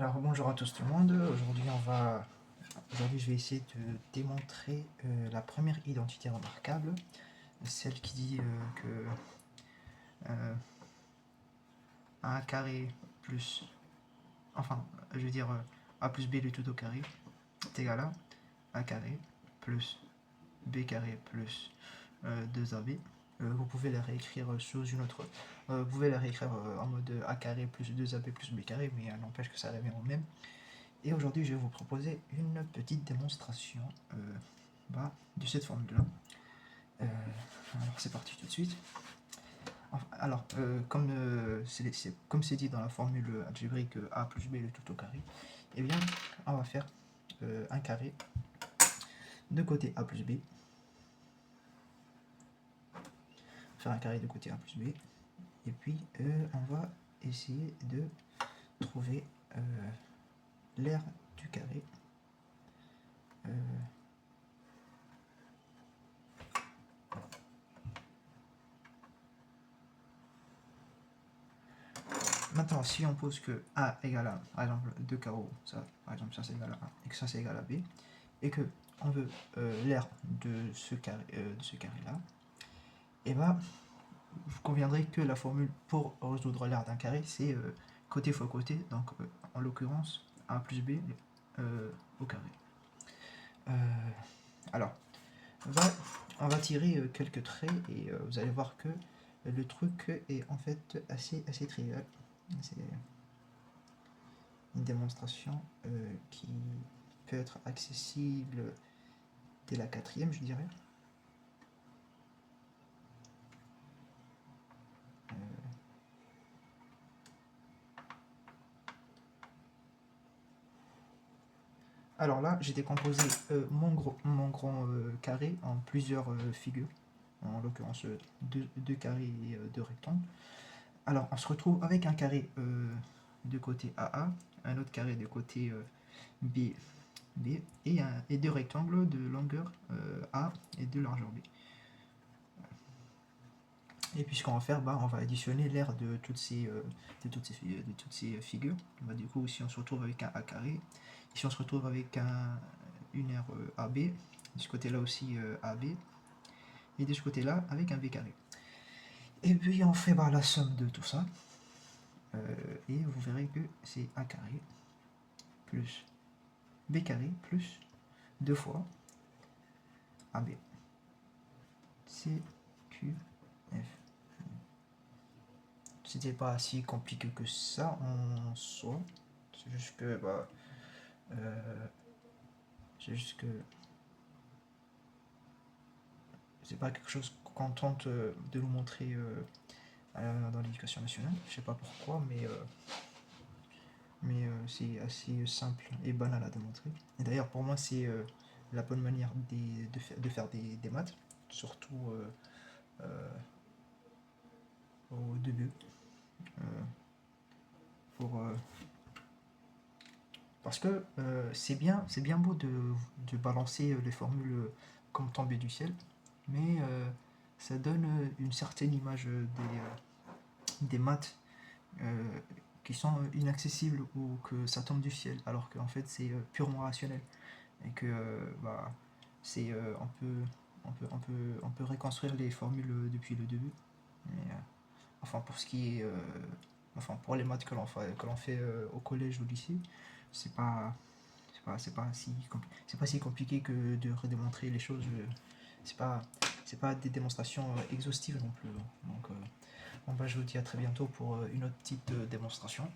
Alors bonjour à tous tout le monde. Aujourd'hui je vais essayer de démontrer la première identité remarquable, celle qui dit que a carré plus, enfin je veux dire a plus b le tout au carré est égal à a carré plus b carré plus 2ab. Vous pouvez la réécrire sous une autre. Vous pouvez la réécrire en mode a carré plus 2ab plus b carré, mais n'empêche que ça revient au même. Et aujourd'hui, je vais vous proposer une petite démonstration de cette formule-là. Alors, c'est parti tout de suite. Alors, comme c'est dit dans la formule algébrique a plus b le tout au carré, eh bien, on va faire un carré de côté a plus b. Faire un carré de côté a plus b. Et puis, on va essayer de trouver l'aire du carré. Maintenant, si on pose que A égale à, par exemple, 2 carreaux, ça, par exemple, ça c'est égal à A, et que ça c'est égal à B, et que on veut l'aire de ce carré-là, et ben, vous conviendrez que la formule pour résoudre l'aire d'un carré, c'est côté fois côté, donc en l'occurrence A plus B au carré. Alors, on va tirer quelques traits, et vous allez voir que le truc est en fait assez trivial. C'est une démonstration qui peut être accessible dès la 4e, je dirais. Alors là, j'ai décomposé mon grand carré en plusieurs figures, en l'occurrence deux carrés et deux rectangles. Alors, on se retrouve avec un carré de côté AA, un autre carré de côté B, et deux rectangles de longueur A et de largeur B. Et puis ce qu'on va faire, on va additionner l'aire de toutes ces figures. Du coup, si on se retrouve avec un A carré, ici on se retrouve avec une aire AB, de ce côté-là aussi AB, et de ce côté-là avec un B carré. Et puis on fait la somme de tout ça, et vous verrez que c'est A carré plus B carré plus 2 fois AB. C, Q, F. C'était pas si compliqué que ça en soi. C'est juste que c'est pas quelque chose qu'on tente de nous montrer dans l'éducation nationale. Je sais pas pourquoi, mais c'est assez simple et banal à démontrer. Et d'ailleurs, pour moi, c'est la bonne manière de faire des maths, surtout au début. Parce que c'est bien beau de balancer les formules comme tombées du ciel, mais ça donne une certaine image des maths qui sont inaccessibles ou que ça tombe du ciel, alors qu'en fait c'est purement rationnel et que on peut reconstruire les formules depuis le début. Mais, enfin pour ce qui est pour les maths que l'on fait au collège ou au lycée, c'est pas si compliqué que de redémontrer les choses. C'est pas des démonstrations exhaustives non plus. Donc je vous dis à très bientôt pour une autre petite démonstration.